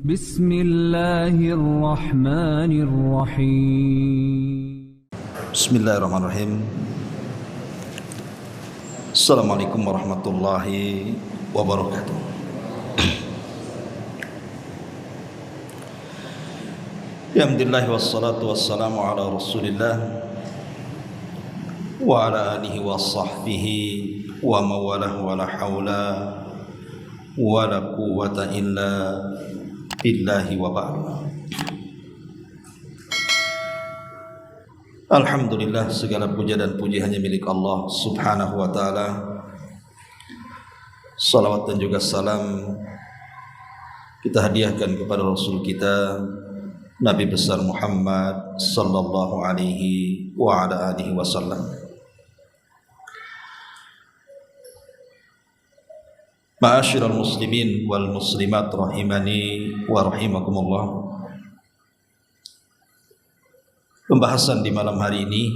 Bismillahirrahmanirrahim. Bismillahirrahmanirrahim. Assalamualaikum warahmatullahi wabarakatuh. Alhamdulillah wassalatu wassalamu ala Rasulillah wa ala alihi wa sahbihi wa mawalah wa la hawla wa la quwwata illa billahi wa ba'd. Alhamdulillah, segala puja dan puji hanya milik Allah subhanahu wa ta'ala. Salawat dan juga salam kita hadiahkan kepada Rasul kita Nabi besar Muhammad sallallahu alaihi wa ala alihi wasallam. Ma'asyiral muslimin wal muslimat rahimani wa rahimakumullah. Pembahasan di malam hari ini,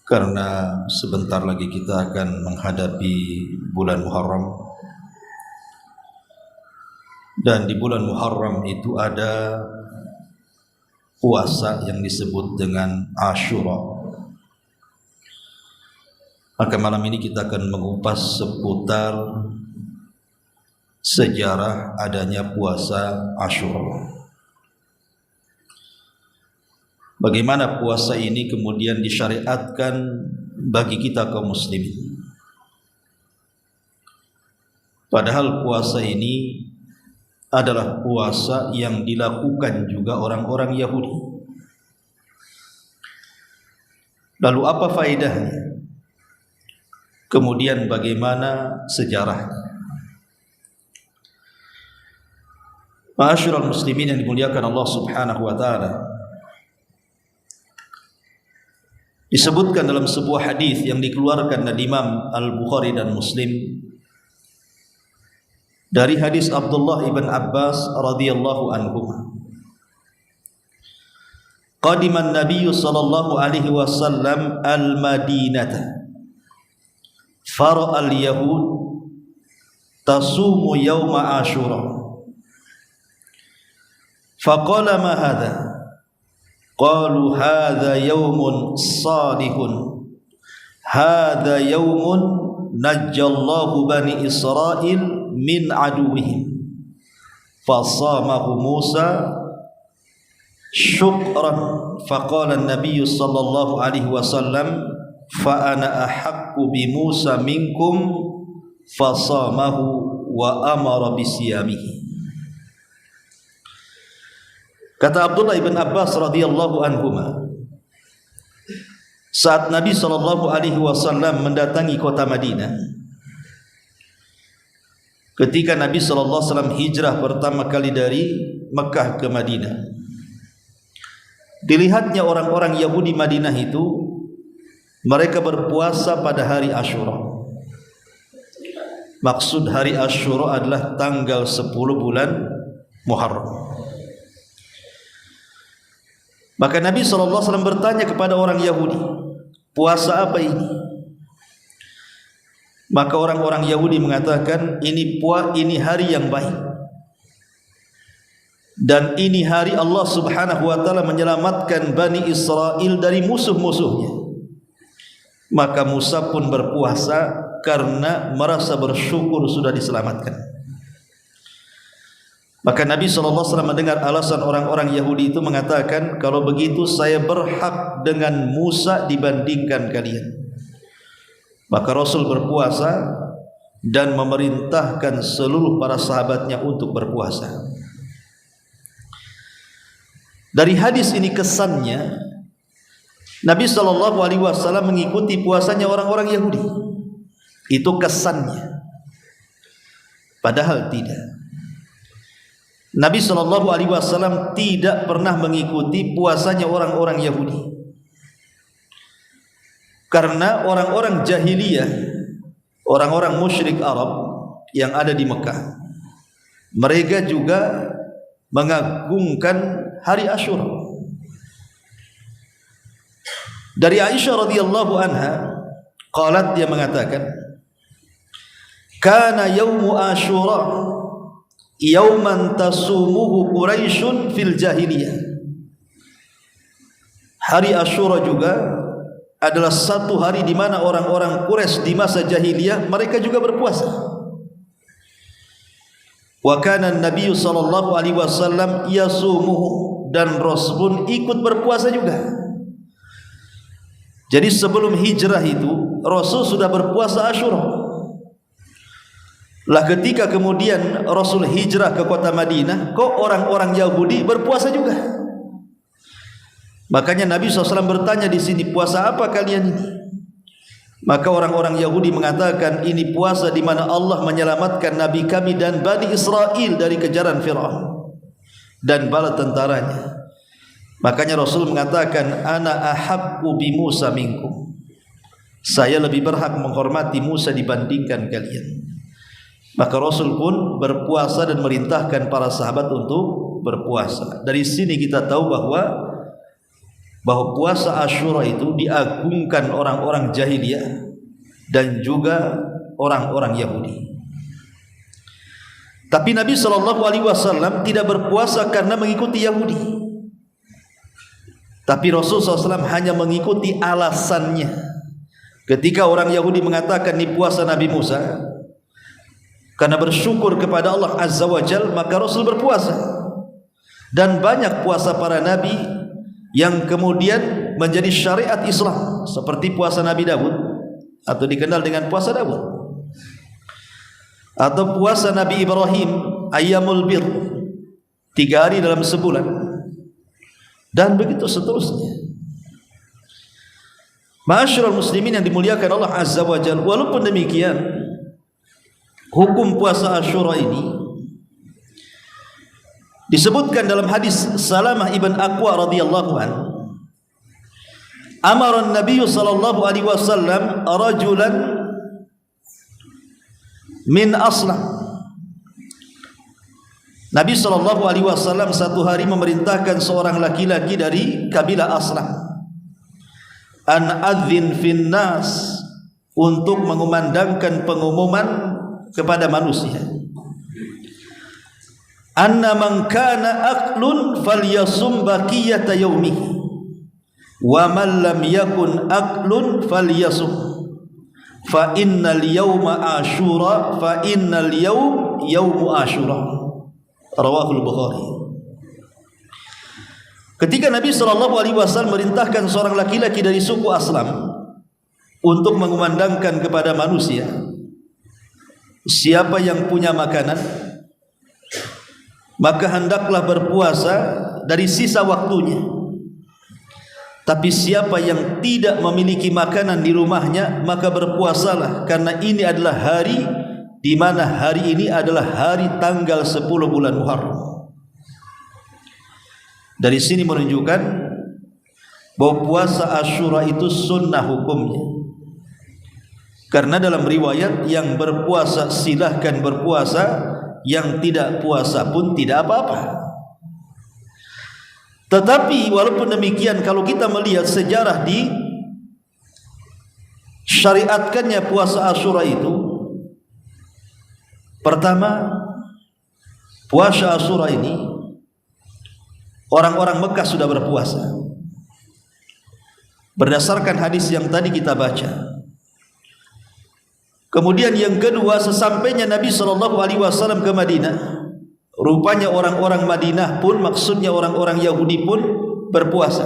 karena sebentar lagi kita akan menghadapi bulan Muharram, dan di bulan Muharram itu ada puasa yang disebut dengan Asyura. Maka malam ini kita akan mengupas seputar sejarah adanya puasa Asyura. Bagaimana puasa ini kemudian disyariatkan bagi kita kaum muslimin. Padahal puasa ini adalah puasa yang dilakukan juga orang-orang Yahudi. Lalu apa faedahnya? Kemudian bagaimana sejarahnya? Ma'asyiral muslimin yang dimuliakan Allah subhanahu wa ta'ala, disebutkan dalam sebuah hadis yang dikeluarkan dari Imam Al-Bukhari dan Muslim dari hadis Abdullah ibn Abbas radhiyallahu anhu. Qadiman Nabiy sallallahu alaihi wasallam al-Madinata fara al-yahud tasumu yawma Ashura. Faqala ma hadha? Qalu hadha yawmun salihun, hadha yawmun najjallahu bani Israil min aduwihim, fasamahu Musa syukran. Faqala an-nabiy sallallahu alaihi wasallam fa ana ahaqqu bi Musa minkum, fasamahu wa amara bisiyamihi. Kata Abdullah ibn Abbas radhiyallahu anhuma, saat Nabi sallallahu alaihi wasallam mendatangi kota Madinah, ketika Nabi sallallahu alaihi wasallam hijrah pertama kali dari Mekah ke Madinah, dilihatnya orang-orang Yahudi Madinah itu, mereka berpuasa pada hari Asyura. Maksud hari Asyura adalah tanggal 10 bulan Muharram. Maka Nabi SAW bertanya kepada orang Yahudi, puasa apa ini? Maka orang-orang Yahudi mengatakan, ini hari yang baik, dan ini hari Allah subhanahu wa ta'ala menyelamatkan Bani Israel dari musuh-musuhnya. Maka Musa pun berpuasa karena merasa bersyukur sudah diselamatkan. Maka Nabi SAW mendengar alasan orang-orang Yahudi itu, mengatakan, kalau begitu saya berhak dengan Musa dibandingkan kalian. Maka Rasul berpuasa dan memerintahkan seluruh para sahabatnya untuk berpuasa. Dari hadis ini kesannya, Nabi SAW mengikuti puasanya orang-orang Yahudi. Itu kesannya. Padahal tidak. Nabi SAW tidak pernah mengikuti puasanya orang-orang Yahudi, karena orang-orang jahiliyah, orang-orang musyrik Arab yang ada di Mekah, mereka juga mengagungkan hari Asyura. Dari Aisyah radhiyallahu anha, dia mengatakan, kana yaumu Asyura yauman tasumuhu Quraisyun fil jahiliyah. Hari Asyura juga adalah satu hari di mana orang-orang Quraisy di masa jahiliyah mereka juga berpuasa. Wa kana an-nabiy sallallahu alaihi wasallam yasumuhu, dan Rasul pun ikut berpuasa juga. Jadi sebelum hijrah itu Rasul sudah berpuasa Asyura. Lah ketika kemudian Rasul hijrah ke kota Madinah, kok orang-orang Yahudi berpuasa juga. Makanya Nabi SAW bertanya di sini, puasa apa kalian ini? Maka orang-orang Yahudi mengatakan, ini puasa di mana Allah menyelamatkan Nabi kami dan Bani Israel dari kejaran Fir'aun dan bala tentaranya. Makanya Rasul mengatakan, ana ahabbu bi Musa minkum. Saya lebih berhak menghormati Musa dibandingkan kalian. Maka Rasul pun berpuasa dan merintahkan para sahabat untuk berpuasa. Dari sini kita tahu bahwa puasa Asyura itu diagungkan orang-orang jahiliyah dan juga orang-orang Yahudi. Tapi Nabi SAW tidak berpuasa karena mengikuti Yahudi. Tapi Rasulullah SAW hanya mengikuti alasannya. Ketika orang Yahudi mengatakan ini puasa Nabi Musa, karena bersyukur kepada Allah Azza wa Jal, maka Rasul berpuasa. Dan banyak puasa para Nabi yang kemudian menjadi syariat Islam, seperti puasa Nabi Daud atau dikenal dengan puasa Daud, atau puasa Nabi Ibrahim Ayyamul Bir, 3 hari dalam sebulan, dan begitu seterusnya. Ma'asyiral muslimin yang dimuliakan Allah Azza wa Jalla, walaupun demikian hukum puasa Asyura ini disebutkan dalam hadis Salamah ibn Aqwa radhiyallahu anhu, amara an-nabiy sallallahu alaihi wasallam rajulan min Aslam. Nabi sallallahu alaihi wasallam satu hari memerintahkan seorang laki-laki dari kabilah Aslam, an adzin fin nas, untuk mengumandangkan pengumuman kepada manusia, anna man kana aklun falyasum baqiyata yaumihi wa man lam yakun aklun falyasum fa innal yawma asyura fa innal yawm yaumu asyura. Rawahul Bukhari. Ketika Nabi SAW merintahkan seorang laki-laki dari suku Aslam untuk mengumandangkan kepada manusia, siapa yang punya makanan maka hendaklah berpuasa dari sisa waktunya. Tapi siapa yang tidak memiliki makanan di rumahnya, maka berpuasalah, karena ini adalah hari di mana hari ini adalah hari tanggal 10 bulan Muharram. Dari sini menunjukkan bahwa puasa Asyura itu sunnah hukumnya. Karena dalam riwayat, yang berpuasa silahkan berpuasa, yang tidak puasa pun tidak apa-apa. Tetapi walaupun demikian, kalau kita melihat sejarah di syariatkannya puasa Asyura itu, pertama, puasa Asyura ini orang-orang Mekah sudah berpuasa berdasarkan hadis yang tadi kita baca. Kemudian yang kedua, sesampainya Nabi SAW ke Madinah, rupanya orang-orang Madinah pun, maksudnya orang-orang Yahudi pun berpuasa.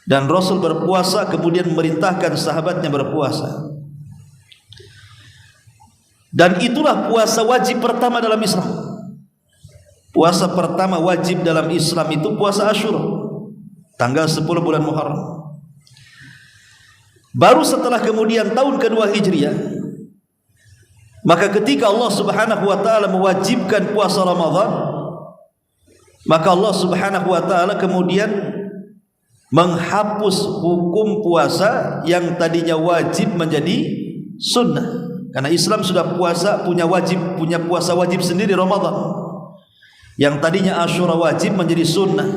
Dan Rasul berpuasa, kemudian memerintahkan sahabatnya berpuasa. Dan itulah puasa wajib pertama dalam Islam. Puasa pertama wajib dalam Islam itu puasa Asyura, tanggal 10 bulan Muharram. Baru setelah kemudian tahun kedua Hijriah, maka ketika Allah Subhanahu wa taala mewajibkan puasa Ramadan, maka Allah Subhanahu wa taala kemudian menghapus hukum puasa yang tadinya wajib menjadi sunnah. Karena Islam sudah punya puasa wajib sendiri Ramadan, yang tadinya Asyura wajib menjadi sunnah.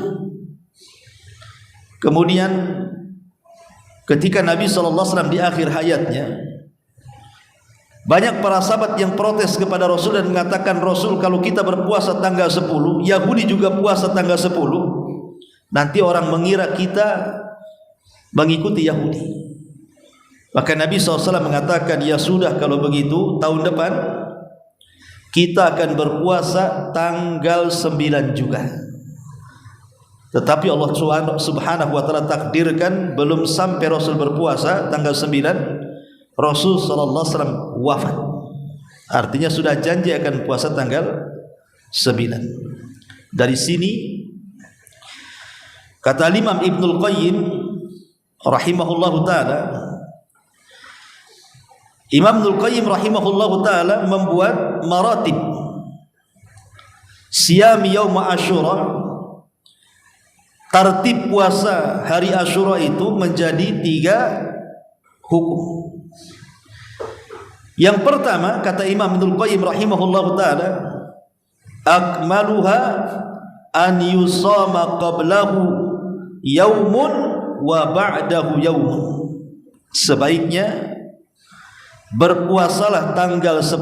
Kemudian ketika Nabi SAW di akhir hayatnya Banyak para sahabat yang protes kepada Rasul dan mengatakan, Rasul, kalau kita berpuasa tanggal 10, Yahudi juga puasa tanggal 10, nanti orang mengira kita mengikuti Yahudi. Maka Nabi SAW mengatakan, ya sudah, kalau begitu tahun depan kita akan berpuasa tanggal 9 juga. Tetapi Allah Subhanahu wa ta'ala takdirkan belum sampai Rasul berpuasa tanggal 9, Rasul sallallahu alaihi wasallam wafat. Artinya sudah janji akan puasa tanggal 9. Dari sini kata Imam Ibnul Qayyim rahimahullahu taala, Imam Ibnul Qayyim rahimahullahu taala membuat maratib siyam yaum Asyura. Tertib puasa hari Asyura itu menjadi 3 hukum. Yang pertama, kata Imam Ibnul Qayyim rahimahullahu taala, akmaluha an yusama qablahu yaumun wa ba'dahu yaumun. Sebaiknya berpuasalah tanggal 10,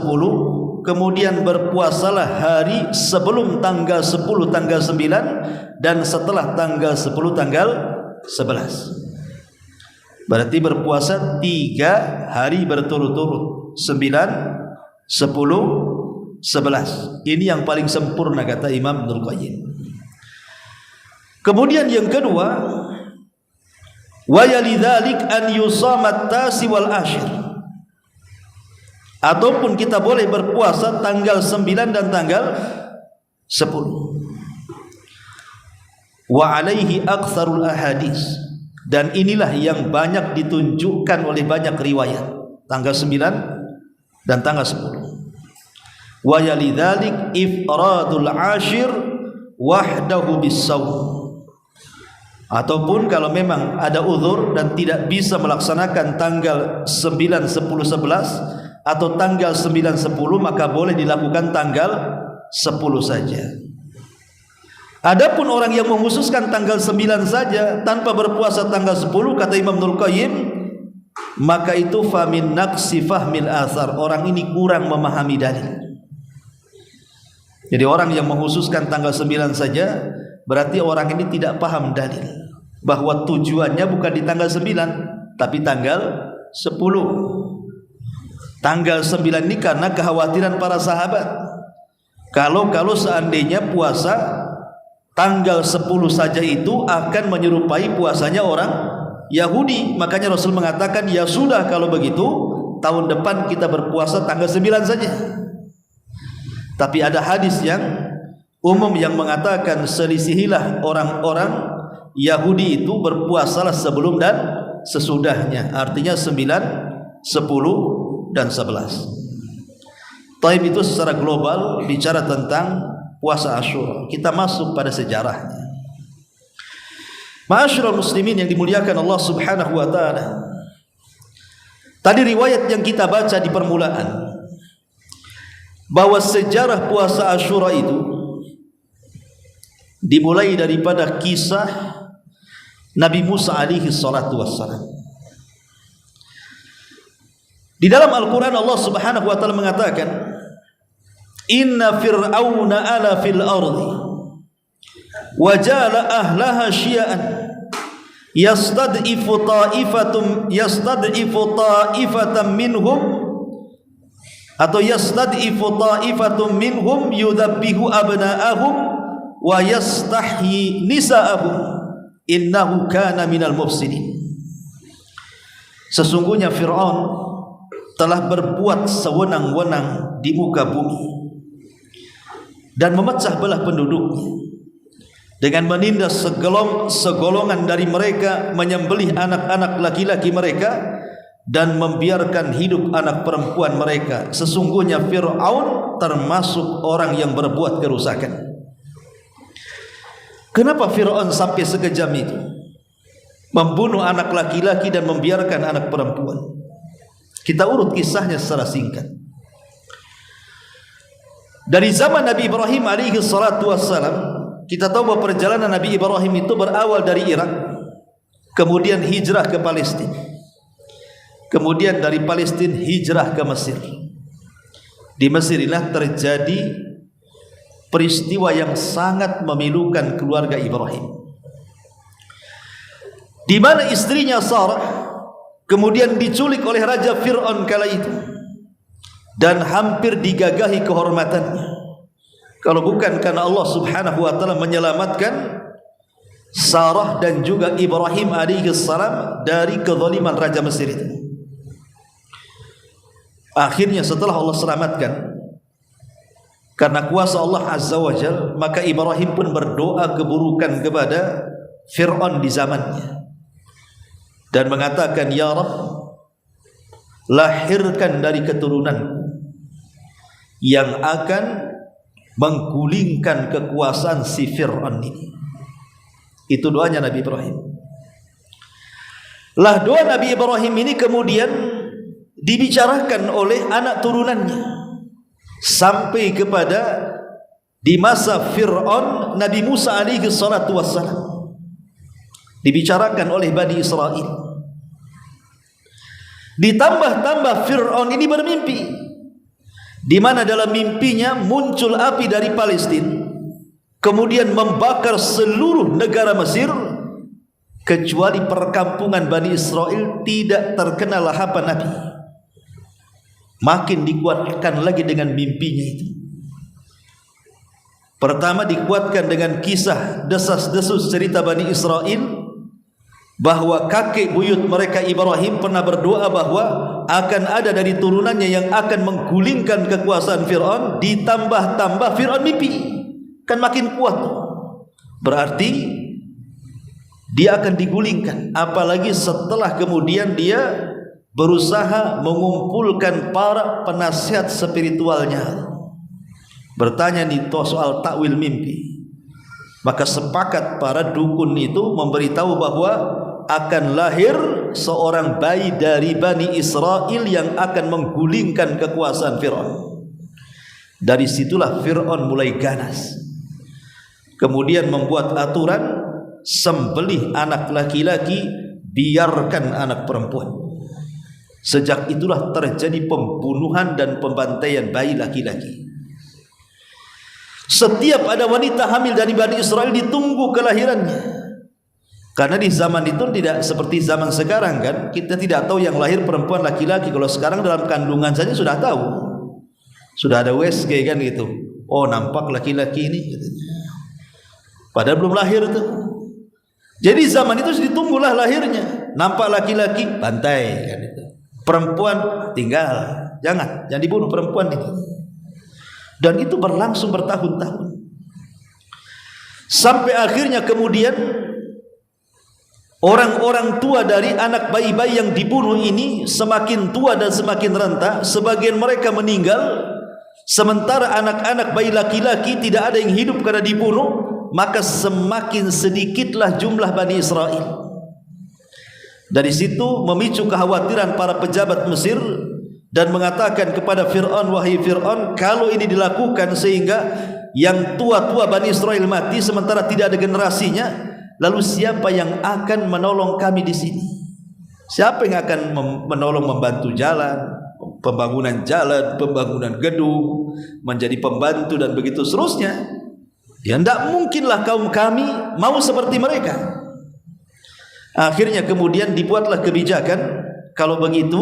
kemudian berpuasalah hari sebelum tanggal 10 tanggal 9, dan setelah tanggal 10 tanggal 11. Berarti berpuasa 3 hari berturut-turut, 9, 10, 11. Ini yang paling sempurna kata Imam Ibnul Qayyim. Kemudian yang kedua, wa yalidzalik an yusamat tasi wal asyir. Ataupun kita boleh berpuasa tanggal 9 dan tanggal 10. Wa alaihi aktsarul ahadits. Dan inilah yang banyak ditunjukkan oleh banyak riwayat, tanggal 9 dan tanggal 10. Wa yalidzalik ifradul ashir wahdahu bis-shaum. Ataupun kalau memang ada uzur dan tidak bisa melaksanakan tanggal 9, 10, 11 atau tanggal 9, 10, maka boleh dilakukan tanggal 10 saja. Adapun orang yang mengkhususkan tanggal 9 saja tanpa berpuasa tanggal 10, kata Imam Ibnul Qayyim, maka itu famin naqsi fahmil athar, orang ini kurang memahami dalil. Jadi orang yang mengkhususkan tanggal 9 saja, berarti orang ini tidak paham dalil bahwa tujuannya bukan di tanggal 9 tapi tanggal 10. Tanggal 9 ini karena kekhawatiran para sahabat, kalau seandainya puasa tanggal 10 saja itu akan menyerupai puasanya orang Yahudi. Makanya Rasul mengatakan, ya sudah, kalau begitu tahun depan kita berpuasa tanggal 9 saja. Tapi ada hadis yang umum yang mengatakan, selisihilah orang-orang Yahudi itu, berpuasalah sebelum dan sesudahnya. Artinya 9, 10 dan 11. Taib itu secara global bicara tentang puasa Asyura. Kita masuk pada sejarahnya. Ma'asyiral muslimin yang dimuliakan Allah Subhanahu wa taala. Tadi riwayat yang kita baca di permulaan bahwa sejarah puasa Asyura itu dimulai daripada kisah Nabi Musa alaihi salatu wassalam. Di dalam Al-Quran Allah Subhanahu wa taala mengatakan, inna fir'auna ala fil ardi wa ja'ala ahlaha syi'an yastad'ifu ta'ifatan minhum atau yastad'ifu ta'ifatum minhum yudabbihu abna'ahum wa yastahyi nisa'ahum innahu kana minal mufsidin. Sesungguhnya Fir'aun telah berbuat sewenang-wenang di muka bumi dan memecah belah penduduknya dengan menindas segolongan dari mereka, menyembelih anak-anak laki-laki mereka dan membiarkan hidup anak perempuan mereka. Sesungguhnya Fir'aun termasuk orang yang berbuat kerusakan. Kenapa Fir'aun sampai sekejam itu membunuh anak laki-laki dan membiarkan anak perempuan? Kita urut kisahnya secara singkat. Dari zaman Nabi Ibrahim alaihi salatu wassalam, kita tahu bahwa perjalanan Nabi Ibrahim itu berawal dari Irak, kemudian hijrah ke Palestina, kemudian dari Palestina hijrah ke Mesir. Di Mesir inilah terjadi peristiwa yang sangat memilukan keluarga Ibrahim, di mana istrinya Sarah kemudian diculik oleh Raja Fir'aun kala itu dan hampir digagahi kehormatannya, kalau bukan karena Allah subhanahu wa ta'ala menyelamatkan Sarah dan juga Ibrahim alaihi salam dari kezaliman Raja Mesir itu. Akhirnya setelah Allah selamatkan karena kuasa Allah azza wa jalla, maka Ibrahim pun berdoa keburukan kepada Fir'aun di zamannya dan mengatakan, ya Rabb, lahirkan dari keturunan yang akan menggulingkan kekuasaan si Fir'aun ini. Itu doanya Nabi Ibrahim. Lah doa Nabi Ibrahim ini kemudian dibicarakan oleh anak turunannya sampai kepada di masa Fir'aun Nabi Musa alaihi salatu wassalam, dibicarakan oleh Bani Israel. Ditambah-tambah Fir'aun ini bermimpi, di mana dalam mimpinya muncul api dari Palestina kemudian membakar seluruh negara Mesir, kecuali perkampungan Bani Israel tidak terkena lahapan api. Makin dikuatkan lagi dengan mimpinya itu. Pertama dikuatkan dengan kisah desas-desus cerita Bani Israel bahwa kakek buyut mereka Ibrahim pernah berdoa bahwa akan ada dari turunannya yang akan menggulingkan kekuasaan Fir'aun. Ditambah-tambah Fir'aun mimpi, kan makin kuat, berarti dia akan digulingkan. Apalagi setelah kemudian dia berusaha mengumpulkan para penasihat spiritualnya, bertanya nih soal takwil mimpi. Maka sepakat para dukun itu memberitahu bahwa akan lahir seorang bayi dari Bani Israel yang akan menggulingkan kekuasaan Fir'aun. Dari situlah Fir'aun mulai ganas, kemudian membuat aturan sembelih anak laki-laki, biarkan anak perempuan. Sejak itulah terjadi pembunuhan dan pembantaian bayi laki-laki. Setiap ada wanita hamil dari Bani Israel ditunggu kelahirannya, karena di zaman itu tidak seperti zaman sekarang kan, kita tidak tahu yang lahir perempuan laki-laki. Kalau sekarang dalam kandungan saja sudah tahu, sudah ada USG kan gitu. Oh nampak laki-laki ini, padahal belum lahir tuh. Jadi zaman itu ditunggulah lahirnya. Nampak laki-laki, bantai kan itu. Perempuan tinggal, jangan dibunuh perempuan itu. Dan itu berlangsung bertahun-tahun, sampai akhirnya kemudian orang-orang tua dari anak bayi-bayi yang dibunuh ini semakin tua dan semakin renta. Sebagian mereka meninggal, sementara anak-anak bayi laki-laki tidak ada yang hidup karena dibunuh. Maka semakin sedikitlah jumlah Bani Israel. Dari situ memicu kekhawatiran para pejabat Mesir dan mengatakan kepada Fir'aun, wahai Fir'aun, kalau ini dilakukan sehingga yang tua-tua Bani Israel mati sementara tidak ada generasinya, lalu siapa yang akan menolong kami di sini? Siapa yang akan menolong membantu jalan, pembangunan jalan, pembangunan gedung, menjadi pembantu dan begitu seterusnya? Ya tidak mungkinlah kaum kami mau seperti mereka. Akhirnya kemudian dibuatlah kebijakan, kalau begitu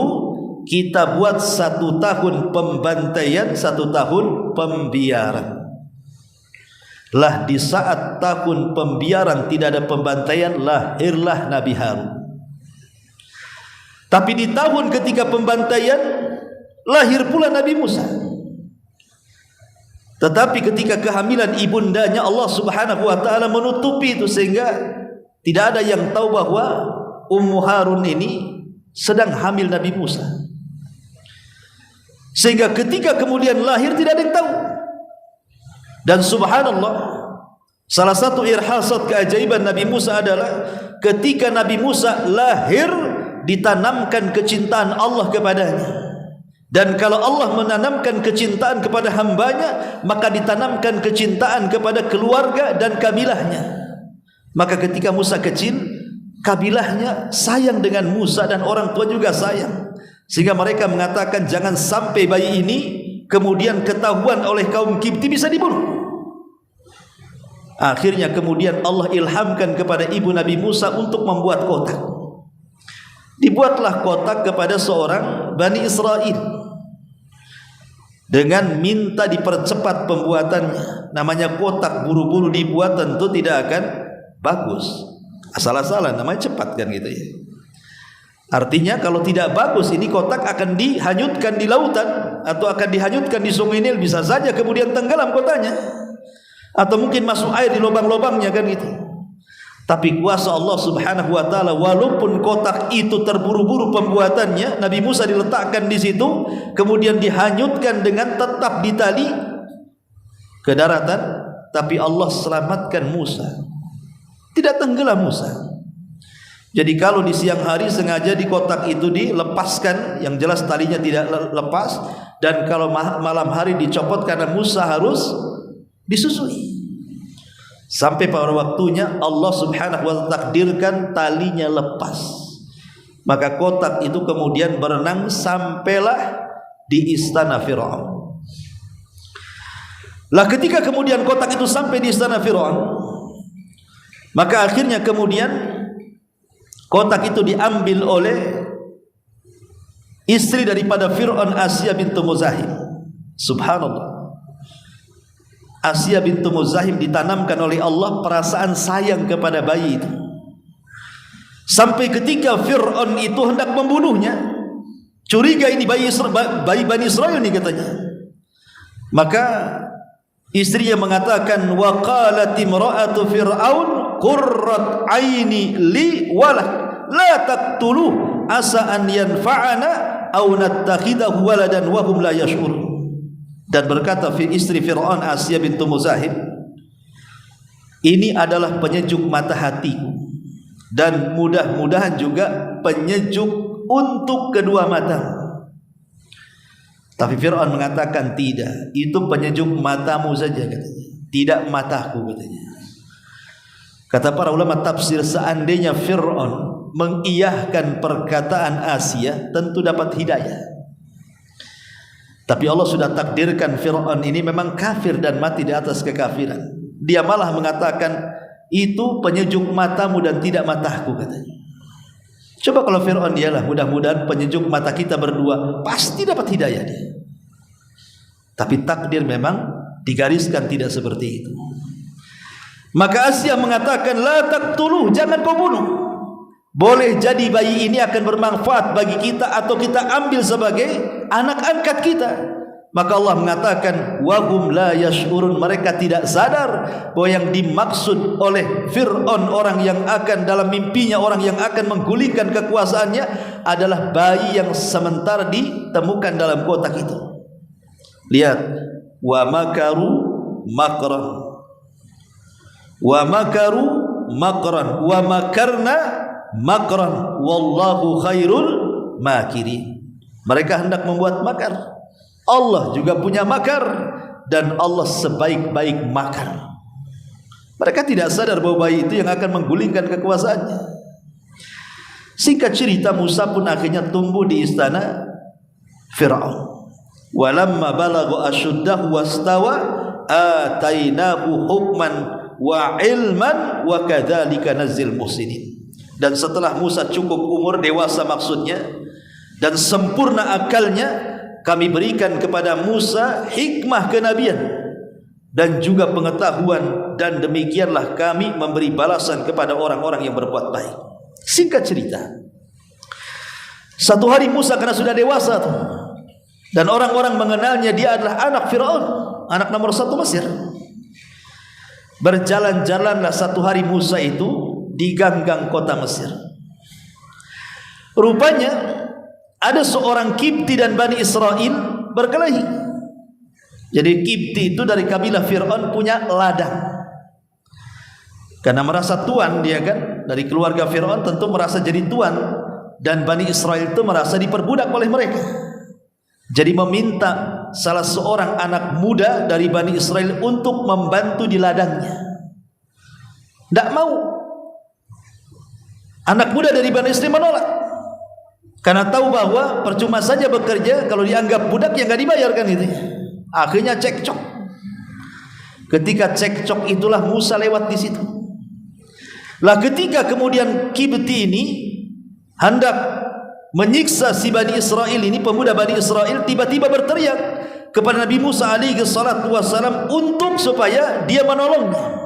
kita buat 1 tahun pembantaian, 1 tahun pembiaran. Lah di saat tahun pembiaran tidak ada pembantaian, lahirlah Nabi Harun. Tapi di tahun ketika pembantaian lahir pula Nabi Musa. Tetapi ketika kehamilan ibundanya, Allah subhanahu wa ta'ala menutupi itu sehingga tidak ada yang tahu bahwa Ummu Harun ini sedang hamil Nabi Musa. Sehingga ketika kemudian lahir tidak ada yang tahu. Dan subhanallah, salah satu irhasat keajaiban Nabi Musa adalah ketika Nabi Musa lahir ditanamkan kecintaan Allah kepadanya. Dan kalau Allah menanamkan kecintaan kepada hambanya, maka ditanamkan kecintaan kepada keluarga dan kabilahnya. Maka ketika Musa kecil, kabilahnya sayang dengan Musa dan orang tua juga sayang. Sehingga mereka mengatakan jangan sampai bayi ini kemudian ketahuan oleh kaum Kipti bisa dibunuh. Akhirnya kemudian Allah ilhamkan kepada ibu Nabi Musa untuk membuat kotak. Dibuatlah kotak kepada seorang Bani Israel dengan minta dipercepat pembuatannya. Namanya kotak, buru-buru dibuat tentu tidak akan bagus. Asal-asalan, namanya cepat kan gitu ya. Artinya kalau tidak bagus ini kotak akan dihanyutkan di lautan atau akan dihanyutkan di Sungai Nil, bisa saja kemudian tenggelam kotanya, atau mungkin masuk air di lubang-lubangnya kan gitu. Tapi kuasa Allah Subhanahu wa taala, walaupun kotak itu terburu-buru pembuatannya, Nabi Musa diletakkan di situ, kemudian dihanyutkan dengan tetap di tali ke daratan, tapi Allah selamatkan Musa. Tidak tenggelam Musa. Jadi kalau di siang hari sengaja di kotak itu dilepaskan, yang jelas talinya tidak lepas, dan kalau malam hari dicopot karena Musa harus disusui. Sampai pada waktunya Allah Subhanahu wa ta'ala takdirkan talinya lepas. Maka kotak itu kemudian berenang sampailah di istana Firaun. Lah ketika kemudian kotak itu sampai di istana Firaun, maka akhirnya kemudian kotak itu diambil oleh istri daripada Firaun, Asiyah bintu Muzahim. Subhanallah. Asiyah bintu Muzahim ditanamkan oleh Allah perasaan sayang kepada bayi itu, sampai ketika Fir'aun itu hendak membunuhnya, curiga ini bayi Bani Israel ini katanya. Maka istrinya mengatakan, wa qalat imra'atu fir'aun qurrat aini li walak la taqtulu asa an yanfa'ana aw nattakhidahu waladan wa hum la yash'urun. Dan berkata istri Fir'aun, Asiyah bintu Muzahim, ini adalah penyejuk mata hatiku dan mudah-mudahan juga penyejuk untuk kedua mata. Tapi Fir'aun mengatakan tidak, itu penyejuk matamu saja katanya, tidak mataku katanya. Kata para ulama tafsir, seandainya Fir'aun mengiyahkan perkataan Asiyah, tentu dapat hidayah. Tapi Allah sudah takdirkan Fir'aun ini memang kafir dan mati di atas kekafiran. Dia malah mengatakan itu penyejuk matamu dan tidak mataku katanya. Coba kalau Fir'aun dialah, mudah-mudahan penyejuk mata kita berdua, pasti dapat hidayah dia. Tapi takdir memang digariskan tidak seperti itu. Maka Asiyah mengatakan, la taqtuluh, jangan kau bunuh. Boleh jadi bayi ini akan bermanfaat bagi kita, atau kita ambil sebagai anak angkat kita. Maka Allah mengatakan, wahum la yash'urun, mereka tidak sadar bahwa yang dimaksud oleh Fir'aun, orang yang akan dalam mimpinya, orang yang akan menggulingkan kekuasaannya, adalah bayi yang sementara ditemukan dalam kotak itu. Lihat, wa makaru makran, wa makaru makran, wa makarna makran wallahu khairul makirin. Mereka hendak membuat makar, Allah juga punya makar, dan Allah sebaik-baik makar. Mereka tidak sadar bahwa bayi itu yang akan menggulingkan kekuasaannya. Singkat cerita, Musa pun akhirnya tumbuh di istana Fir'aun. Walamma balagha ashuddahu wastawa atainahu hukman wa ilman wa kadzalika nazzil muhsinin. Dan setelah Musa cukup umur, dewasa maksudnya, dan sempurna akalnya, kami berikan kepada Musa hikmah kenabian dan juga pengetahuan, dan demikianlah kami memberi balasan kepada orang-orang yang berbuat baik. Singkat cerita, satu hari Musa karena sudah dewasa tuh, dan orang-orang mengenalnya dia adalah anak Fir'aun, anak nomor 1 Mesir. Berjalan-jalanlah satu hari Musa itu di ganggang kota Mesir. Rupanya ada seorang Kipti dan Bani Israel berkelahi. Jadi Kipti itu dari kabilah Fir'aun punya ladang, karena merasa tuan dia kan, dari keluarga Fir'aun tentu merasa jadi tuan, dan Bani Israel itu merasa diperbudak oleh mereka. Jadi meminta salah seorang anak muda dari Bani Israel untuk membantu di ladangnya. Tidak mau. Anak muda dari Bani Israel menolak, karena tahu bahwa percuma saja bekerja kalau dianggap budak yang gak dibayarkan itu. Akhirnya cekcok. Ketika cekcok itulah Musa lewat di situ. Lah ketika kemudian Kibti ini hendak menyiksa si Bani Israel ini, pemuda Bani Israel tiba-tiba berteriak kepada Nabi Musa alaihi salatu wassalam untuk supaya dia menolongnya.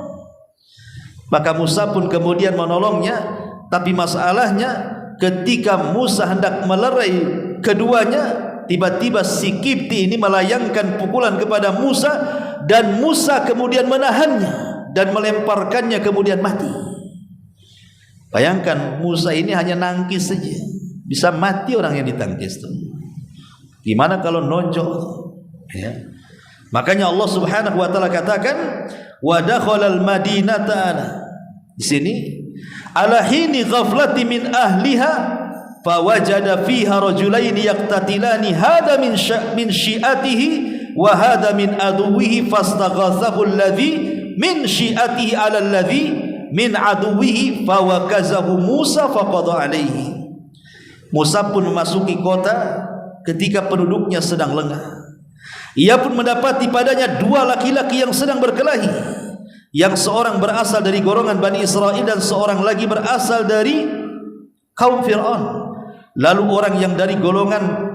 Maka Musa pun kemudian menolongnya, tapi masalahnya ketika Musa hendak melerai keduanya, tiba-tiba si Kibti ini melayangkan pukulan kepada Musa dan Musa kemudian menahannya dan melemparkannya kemudian mati. Bayangkan Musa ini hanya nangkis saja, bisa mati orang yang ditangkis itu. Gimana kalau nonjol? Ya. Makanya Allah Subhanahu wa taala katakan wa dakhalal madinata di sini ala hini ghaflati min ahliha fawajada fiha rajulaini yaqtatilani hada min syi'atihi wa hada min aduwihi fastaghathahu alladhi min syi'atihi ala alladhi min aduwihi fawakazahu Musa faqada alaihi. Musa pun memasuki kota ketika penduduknya sedang lengah. Ia pun mendapati padanya dua laki-laki yang sedang berkelahi, yang seorang berasal dari golongan Bani Israel dan seorang lagi berasal dari kaum Fir'aun. Lalu orang yang dari golongan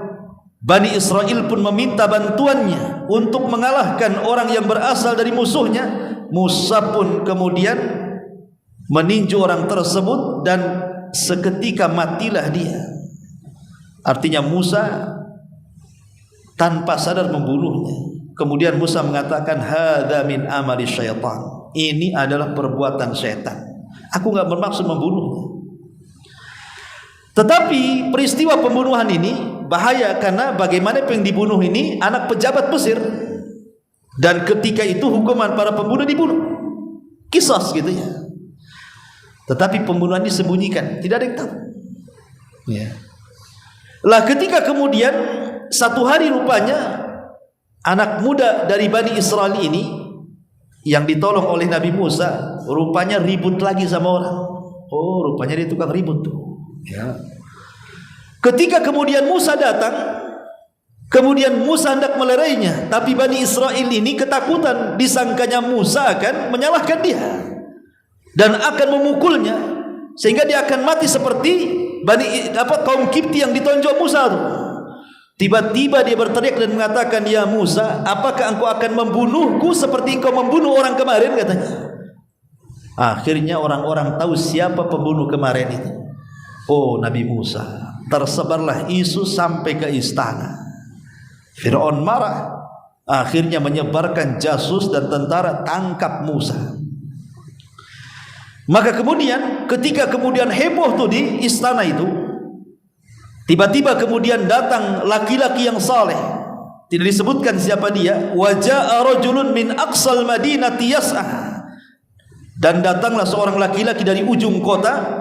Bani Israel pun meminta bantuannya untuk mengalahkan orang yang berasal dari musuhnya. Musa pun kemudian meninju orang tersebut dan seketika matilah dia. Artinya Musa tanpa sadar membunuhnya. Kemudian Musa mengatakan hadza min amali syaitan. Ini adalah perbuatan syaitan. Aku enggak bermaksud membunuhnya. Tetapi peristiwa pembunuhan ini bahaya karena bagaimana yang dibunuh ini anak pejabat Mesir. Dan ketika itu hukuman para pembunuh dibunuh. Qisas gitu ya. Tetapi pembunuhan disembunyikan, tidak ada yang tahu. Ya. Lah ketika kemudian satu hari rupanya anak muda dari Bani Israel ini yang ditolong oleh Nabi Musa rupanya ribut lagi sama orang. Oh, rupanya dia tukang ribut tuh. Ya. Ketika kemudian Musa datang, kemudian Musa hendak melerainya, tapi Bani Israel ini ketakutan, disangkanya Musa akan menyalahkan dia dan akan memukulnya sehingga dia akan mati seperti kaum Kipti yang ditonjok Musa itu. Tiba-tiba dia berteriak dan mengatakan, "Ya Musa, apakah engkau akan membunuhku seperti engkau membunuh orang kemarin?" katanya. Akhirnya orang-orang tahu siapa pembunuh kemarin itu. Oh, Nabi Musa. Tersebarlah isu sampai ke istana. Fir'aun marah. Akhirnya menyebarkan jasus dan tentara tangkap Musa. Maka kemudian ketika kemudian heboh tuh di istana itu, tiba-tiba kemudian datang laki-laki yang saleh. Tidak disebutkan siapa dia. Waja'a rajulun min aqsal madinati yas'ah. Dan datanglah seorang laki-laki dari ujung kota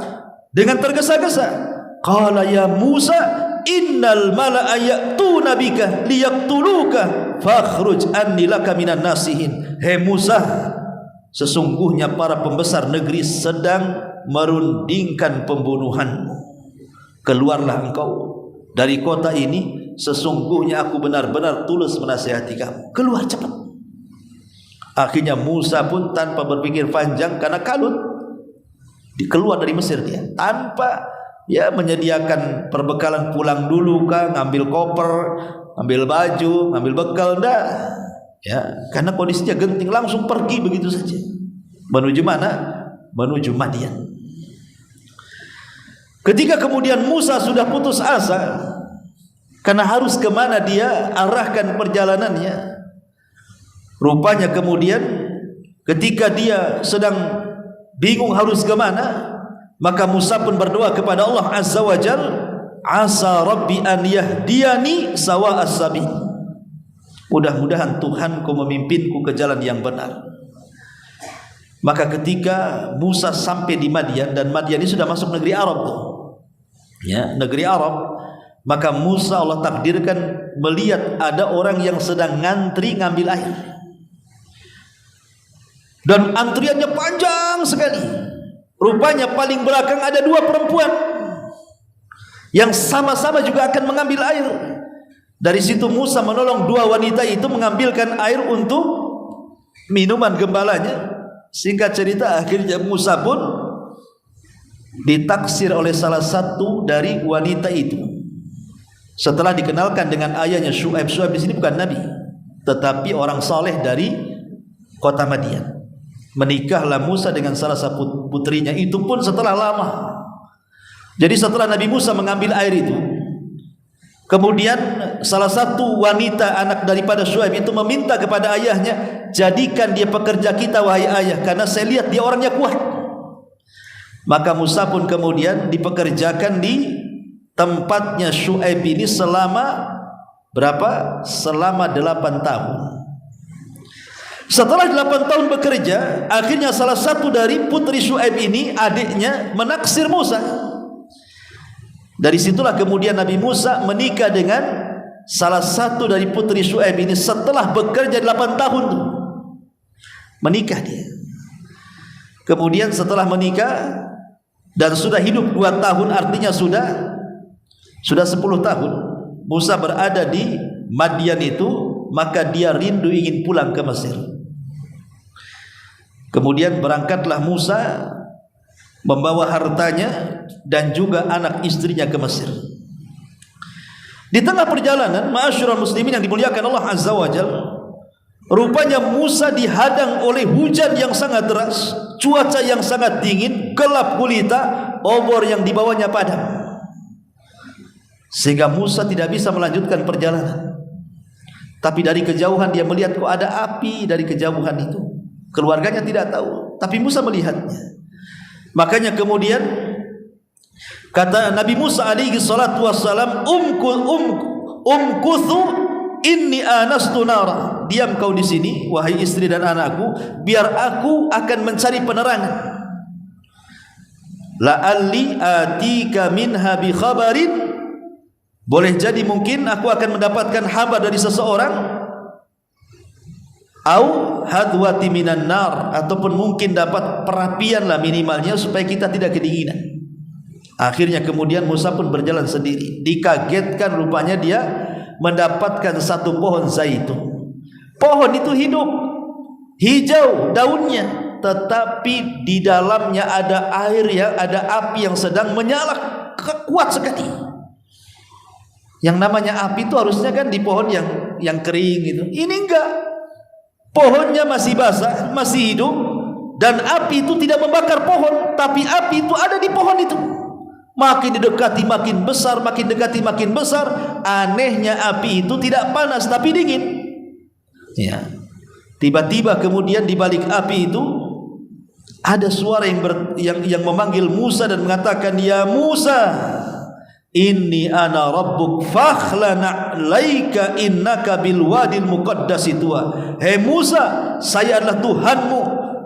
dengan tergesa-gesa. Qala ya Musa, innal mala'a ya'tuna bika liyaqtuluka fakhruj anni laka minan nasihin. Hei Musa, sesungguhnya para pembesar negeri sedang merundingkan pembunuhanmu. Keluarlah engkau dari kota ini. Sesungguhnya aku benar-benar tulus menasihati kamu. Keluar cepat. Akhirnya Musa pun tanpa berpikir panjang, karena kalut, dikeluar dari Mesir dia tanpa menyediakan perbekalan, pulang dulu kah, ngambil koper, ngambil baju, ngambil bekal, enggak. Karena kondisinya genting, langsung pergi begitu saja. Menuju mana? Menuju Madian. Ketika kemudian Musa sudah putus asa karena harus kemana dia arahkan perjalanannya, rupanya kemudian ketika dia sedang bingung harus kemana, maka Musa pun berdoa kepada Allah Azza wa Jal, asa Rabbi an yahdiyani sawa'as sabil. Mudah-mudahan Tuhanku memimpinku ke jalan yang benar. Maka ketika Musa sampai di Madian, dan Madian ini sudah masuk negeri Arab tuh. Negeri Arab, maka Musa Allah takdirkan melihat ada orang yang sedang ngantri ngambil air. Dan antriannya panjang sekali. Rupanya paling belakang ada dua perempuan yang sama-sama juga akan mengambil air. Dari situ Musa menolong dua wanita itu mengambilkan air untuk minuman gembalanya. Singkat cerita, akhirnya Musa pun ditaksir oleh salah satu dari wanita itu. Setelah dikenalkan dengan ayahnya Syuaib. Syuaib di sini bukan nabi, tetapi orang saleh dari kota Madian. Menikahlah Musa dengan salah satu putrinya, itu pun setelah lama. Jadi setelah Nabi Musa mengambil air itu, kemudian salah satu wanita anak daripada Syuaib itu meminta kepada ayahnya, jadikan dia pekerja kita wahai ayah, karena saya lihat dia orangnya kuat. Maka Musa pun kemudian dipekerjakan di tempatnya Syuaib ini selama berapa? Selama 8 tahun. Setelah 8 tahun bekerja, akhirnya salah satu dari putri Syuaib ini, adiknya, menaksir Musa. Dari situlah kemudian Nabi Musa menikah dengan salah satu dari putri Syuaib ini setelah bekerja 8 tahun. Menikah dia. Kemudian setelah menikah dan sudah hidup 2 tahun, artinya sudah 10 tahun Musa berada di Madian itu, maka dia rindu ingin pulang ke Mesir. Kemudian berangkatlah Musa membawa hartanya dan juga anak istrinya ke Mesir. Di tengah perjalanan, ma'asyiral muslimin yang dimuliakan Allah Azza wa Jalla, rupanya Musa dihadang oleh hujan yang sangat deras, cuaca yang sangat dingin, gelap gulita, obor yang dibawanya padam, sehingga Musa tidak bisa melanjutkan perjalanan. Tapi dari kejauhan dia melihat kok ada api dari kejauhan itu. Keluarganya tidak tahu, tapi Musa melihatnya. Makanya kemudian kata Nabi Musa alaihi salatu wassalam, umkuthu inni anastu nara. Diam kau di sini wahai istri dan anakku, biar aku akan mencari penerangan. La'alli atika minha bi khabarin. Boleh jadi mungkin aku akan mendapatkan kabar dari seseorang, au hadwati minan nar, ataupun mungkin dapat perapian lah minimalnya supaya kita tidak kedinginan. Akhirnya kemudian Musa pun berjalan sendiri. Dikagetkan rupanya dia mendapatkan satu pohon zaitun. Pohon itu hidup, hijau daunnya, tetapi di dalamnya ada air, ya, ada api yang sedang menyala kuat sekali. Yang namanya api itu harusnya kan di pohon yang kering gitu. Ini enggak. Pohonnya masih basah, masih hidup, dan api itu tidak membakar pohon, tapi api itu ada di pohon itu. Makin didekati makin besar, makin dekati makin besar. Anehnya api itu tidak panas tapi dingin. Ya. Tiba-tiba kemudian di balik api itu ada suara yang memanggil Musa dan mengatakan, "Ya Musa, inni ana rabbuk fakhlana laika innaka bil wadil muqaddasi tuwa." Hei Musa, saya adalah Tuhanmu,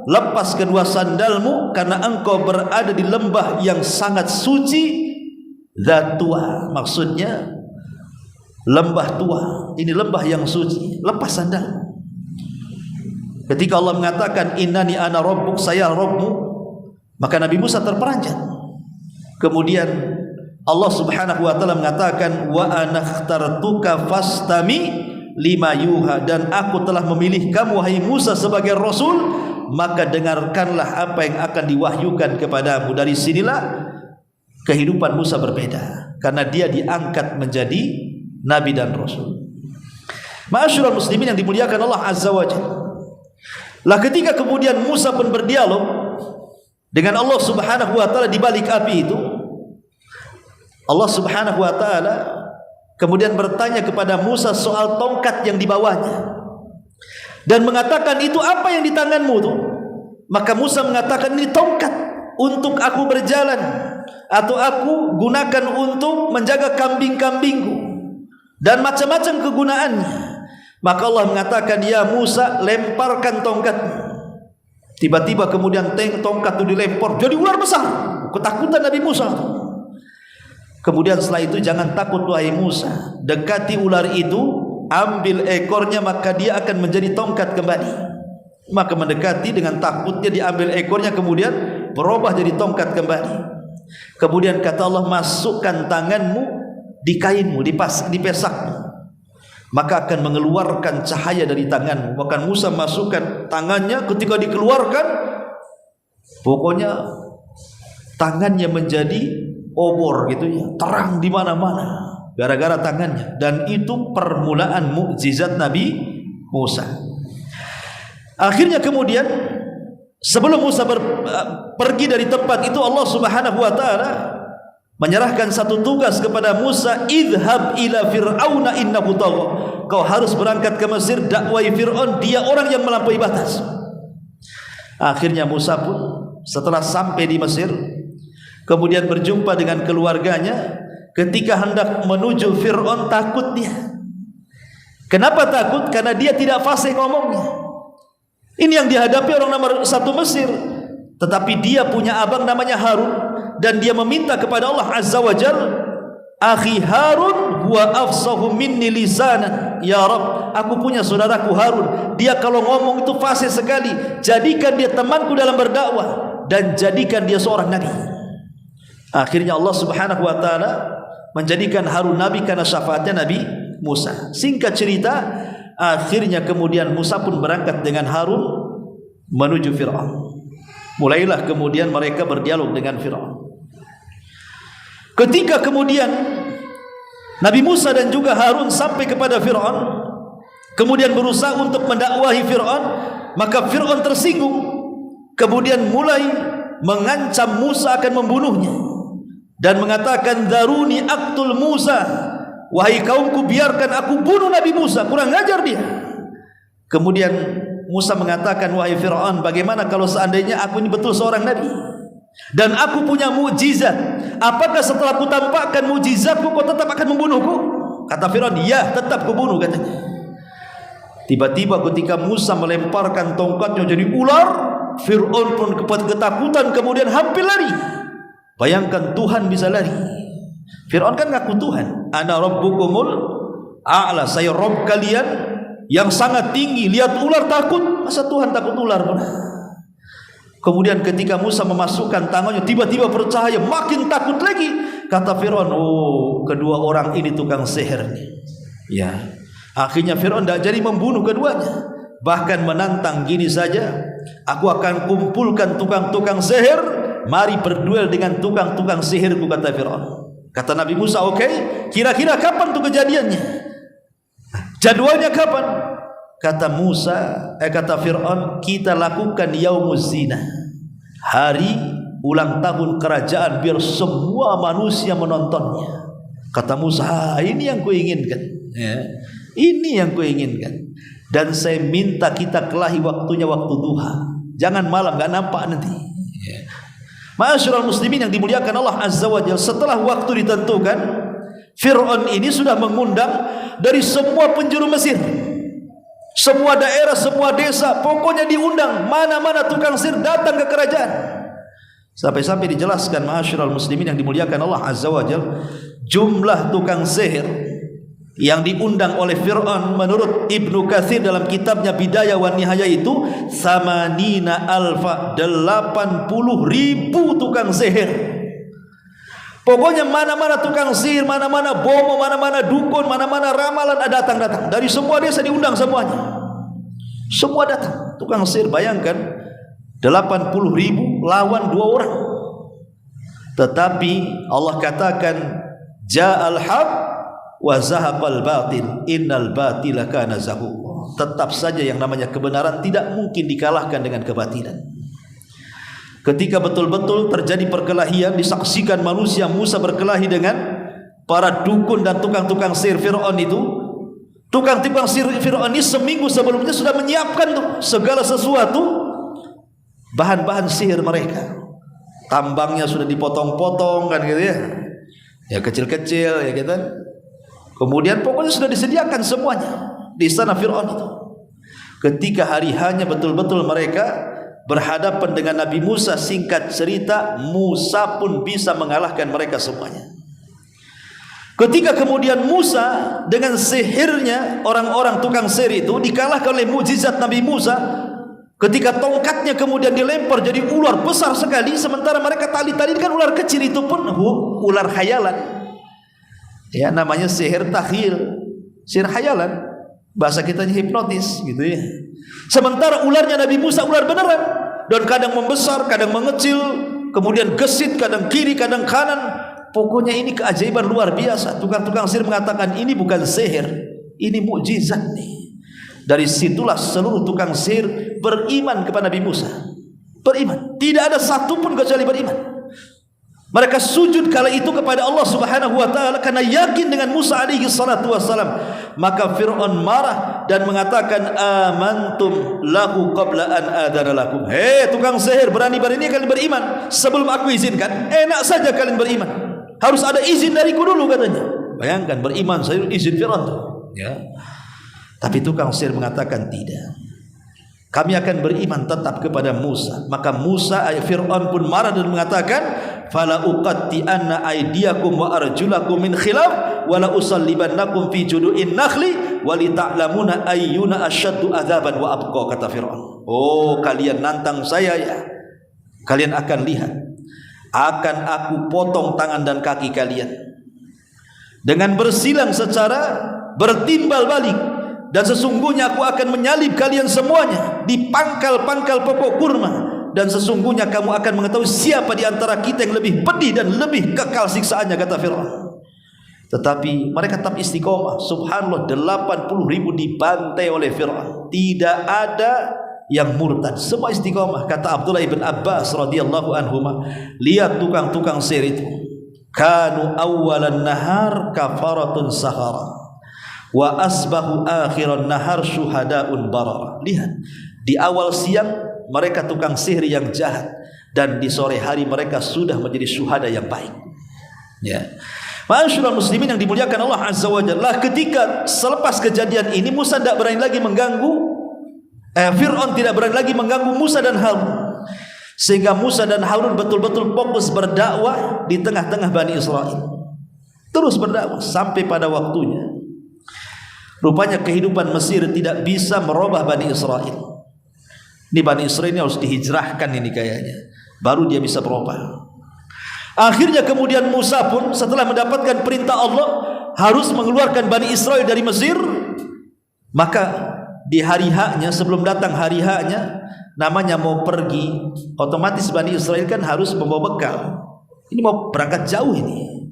lepas kedua sandalmu karena engkau berada di lembah yang sangat suci. Zatua, maksudnya lembah tua. Ini lembah yang suci. Lepas sandal. Ketika Allah mengatakan innani ana rabbuk, saya Rabbmu, maka Nabi Musa terperanjat. Kemudian Allah Subhanahu wa taala mengatakan, wa anakhtartuka fastami lima yuha, dan aku telah memilih kamu wahai Musa sebagai rasul, maka dengarkanlah apa yang akan diwahyukan kepadamu. Dari sinilah kehidupan Musa berbeda, karena dia diangkat menjadi nabi dan rasul. Ma'asyiral muslimin yang dimuliakan Allah Azza wa Jalla. Lah ketika kemudian Musa pun berdialog dengan Allah Subhanahu wa taala di balik api itu, Allah Subhanahu wa taala kemudian bertanya kepada Musa soal tongkat yang dibawanya dan mengatakan, itu apa yang di tanganmu itu? Maka Musa mengatakan, ini tongkat untuk aku berjalan, atau aku gunakan untuk menjaga kambing-kambingku dan macam-macam kegunaannya. Maka Allah mengatakan, ya Musa, lemparkan tongkatmu. Tiba-tiba kemudian tongkat itu dilempar, jadi ular besar. Ketakutan Nabi Musa. Kemudian setelah itu, jangan takut wahai Musa, dekati ular itu, ambil ekornya, maka dia akan menjadi tongkat kembali. Maka mendekati dengan takutnya, diambil ekornya, kemudian berubah jadi tongkat kembali. Kemudian kata Allah, masukkan tanganmu di kainmu, di pesakmu. maka akan mengeluarkan cahaya dari tanganmu. Maka Musa masukkan tangannya, ketika dikeluarkan pokoknya tangannya menjadi obor gitu ya, terang di mana-mana gara-gara tangannya. Dan itu permulaan mukjizat Nabi Musa. Akhirnya kemudian sebelum Musa pergi dari tempat itu, Allah Subhanahu wa taala menyerahkan satu tugas kepada Musa, idhab ila fir'auna innahu tagha. Kau harus berangkat ke Mesir, dakwai Fir'aun, dia orang yang melampaui batas. Akhirnya Musa pun setelah sampai di Mesir, kemudian berjumpa dengan keluarganya. Ketika hendak menuju Fir'aun, takut dia. Kenapa takut? Karena dia tidak fasih ngomongnya. Ini yang dihadapi orang nomor satu Mesir. Tetapi dia punya abang namanya Harun, dan dia meminta kepada Allah Azza wa Jal, akhi Harun huwa afsahu minni lisanan, ya Rabb, aku punya saudaraku Harun, dia kalau ngomong itu fasih sekali, jadikan dia temanku dalam berdakwah dan jadikan dia seorang nabi. Akhirnya Allah Subhanahu wa taala menjadikan Harun nabi karena syafaatnya Nabi Musa. Singkat cerita, akhirnya kemudian Musa pun berangkat dengan Harun menuju Fir'aun. Mulailah kemudian mereka berdialog dengan Fir'aun. Ketika kemudian Nabi Musa dan juga Harun sampai kepada Fir'aun, kemudian berusaha untuk mendakwahi Fir'aun, maka Fir'aun tersinggung, kemudian mulai mengancam Musa akan membunuhnya dan mengatakan, daruni aqtul Musa, wahai kaumku, biarkan aku bunuh Nabi Musa. Kurang ajar dia. Kemudian Musa mengatakan, wahai Fir'aun, bagaimana kalau seandainya aku ini betul seorang nabi dan aku punya mukjizat, apakah setelah aku tampakkan mukjizatku kau tetap akan membunuhku? Kata Fir'aun, ya, tetap kubunuh, katanya. Tiba-tiba ketika Musa melemparkan tongkatnya jadi ular, Fir'aun pun ketakutan, kemudian hampir lari. Bayangkan Tuhan bisa lari. Fir'aun kan ngaku Tuhan, ana rabbukumul a'la, saya Rabb kalian yang sangat tinggi. Lihat ular takut, masa Tuhan takut ular pun? Kemudian ketika Musa memasukkan tangannya, tiba-tiba bercahaya, makin takut lagi. Kata Fir'aun, oh, kedua orang ini tukang sihir nih. Ya, akhirnya Fir'aun tidak jadi membunuh keduanya, bahkan menantang, gini saja, aku akan kumpulkan tukang-tukang sihir, mari berduel dengan tukang-tukang sihirku, kata Fir'aun. Kata Nabi Musa, oke, kira-kira kapan tuh kejadiannya? Jadwalnya kapan? Kata Fir'aun, kita lakukan yaumuz zina, hari ulang tahun kerajaan, biar semua manusia menontonnya. Kata Musa, ini yang kuinginkan, ya, ini yang kuinginkan. Dan saya minta kita kelahi waktunya waktu duha, jangan malam, gak nampak nanti. Ya. Ma'asyiral muslimin yang dimuliakan Allah Azza wa Jalla, setelah waktu ditentukan, Fir'aun ini sudah mengundang dari semua penjuru Mesir, semua daerah, semua desa, pokoknya diundang, mana-mana tukang sihir datang ke kerajaan. Sampai-sampai dijelaskan, ma'asyiral muslimin yang dimuliakan Allah Azza wa Jalla, jumlah tukang sihir yang diundang oleh Fir'aun menurut Ibnu Katsir dalam kitabnya Bidayah wa Nihayah itu 80.000 tukang sihir. Pokoknya mana-mana tukang sihir, mana-mana bomo, mana-mana dukun, mana-mana ramalan datang-datang. Dari semua desa diundang semuanya. Semua datang tukang sihir. Bayangkan 80.000 lawan 2 orang. Tetapi Allah katakan, ja'al haq wa zahaqal batil innal batila kana zahuqa. Tetap saja yang namanya kebenaran tidak mungkin dikalahkan dengan kebatilan. Ketika betul-betul terjadi perkelahian, disaksikan manusia, Musa berkelahi dengan para dukun dan tukang-tukang sihir Fir'aun itu. Tukang-tukang sihir Fir'aun ini seminggu sebelumnya sudah menyiapkan tuh segala sesuatu, bahan-bahan sihir mereka. Tambangnya sudah dipotong-potong kan gitu ya, ya kecil-kecil ya gitu. Kemudian pokoknya sudah disediakan semuanya di istana Fir'aun itu. Ketika hari hanya betul-betul mereka berhadapan dengan Nabi Musa, singkat cerita Musa pun bisa mengalahkan mereka semuanya. Ketika kemudian Musa dengan sihirnya, orang-orang tukang sihir itu dikalahkan oleh mukjizat Nabi Musa. Ketika tongkatnya kemudian dilempar jadi ular besar sekali, sementara mereka tadi kan ular kecil, itu pun ular khayalan. Ya, namanya sihir takhil. sihir hayalan, bahasa kitanya hipnotis gitu ya. Sementara ularnya Nabi Musa ular beneran, dan kadang membesar, kadang mengecil, kemudian gesit, kadang kiri, kadang kanan. Pokoknya ini keajaiban luar biasa. Tukang-tukang sihir mengatakan ini bukan sihir, ini mukjizat nih. Dari situlah seluruh tukang sihir beriman kepada Nabi Musa. Beriman, tidak ada satupun kecuali beriman. Mereka sujud kala itu kepada Allah Subhanahu wa taala karena yakin dengan Musa alaihi salatu wasalam. Maka Fir'aun marah dan mengatakan amantum lahu qabla an adana lakum. Hei tukang sihir, berani-berani kalian beriman sebelum aku izinkan? Enak saja kalian beriman. Harus ada izin dariku dulu katanya. Bayangkan beriman saya izin Fir'aun ya. Tapi tukang sihir mengatakan tidak. Kami akan beriman tetap kepada Musa. Maka Musa Fir'aun pun marah dan mengatakan fala uqatti'anna aydiyakum wa arjulakum min khilaf wa la usallibannakum fi judu'in nakhli wa li ta'lamuna ayyuna asyaddu adzaban wa abqa, kata Fir'aun. Oh, kalian nantang saya ya. Kalian akan lihat, akan aku potong tangan dan kaki kalian dengan bersilang secara bertimbal balik, dan sesungguhnya aku akan menyalib kalian semuanya di pangkal-pangkal pokok kurma, dan sesungguhnya kamu akan mengetahui siapa di antara kita yang lebih pedih dan lebih kekal siksaannya, kata Fir'aun. Tetapi mereka tetap istiqomah. Subhanallah, 80.000 dibantai oleh Fir'aun, tidak ada yang murtad, semua istiqomah. Kata Abdullah ibn Abbas radhiyallahu anhuma, lihat tukang-tukang sihir itu, kanu awwalan nahar kafaratun sahara wa asbahu akhiran nahar syuhadaun barara. Lihat, di awal siang mereka tukang sihir yang jahat, dan di sore hari mereka sudah menjadi syuhada yang baik. Ya, ma'asyiral muslimin yang dimuliakan Allah Azza wa Jalla, ketika selepas kejadian ini Musa tidak berani lagi mengganggu, Fir'aun tidak berani lagi mengganggu Musa dan Harun, sehingga Musa dan Harun betul-betul fokus berdakwah di tengah-tengah Bani Israel. Terus berdakwah sampai pada waktunya. Rupanya kehidupan Mesir tidak bisa merubah Bani Israel. Ini Bani Israel ini harus dihijrahkan ini kayaknya, baru dia bisa berubah. Akhirnya kemudian Musa pun setelah mendapatkan perintah Allah harus mengeluarkan Bani Israel dari Mesir, maka di hari haknya, sebelum datang hari haknya, namanya mau pergi, otomatis Bani Israel kan harus membawa bekal. Ini mau berangkat jauh ini.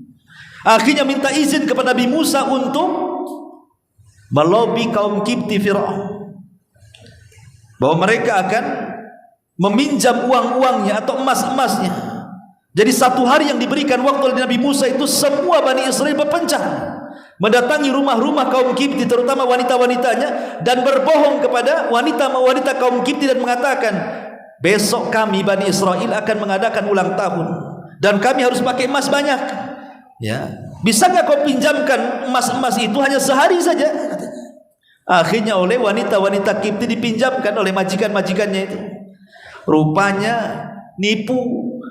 Akhirnya minta izin kepada Nabi Musa untuk melobi kaum Kipti Fir'aun bahwa mereka akan meminjam uang-uangnya atau emas-emasnya. Jadi satu hari yang diberikan waktu oleh Nabi Musa itu, semua Bani Israel berpencar mendatangi rumah-rumah kaum Kipti, terutama wanita-wanitanya, dan berbohong kepada wanita-wanita kaum Kipti dan mengatakan, besok kami Bani Israel akan mengadakan ulang tahun dan kami harus pakai emas banyak. Ya, bisa nggak kau pinjamkan emas-emas itu hanya sehari saja? Akhirnya oleh wanita-wanita Kipti dipinjamkan oleh majikan-majikannya itu. Rupanya nipu.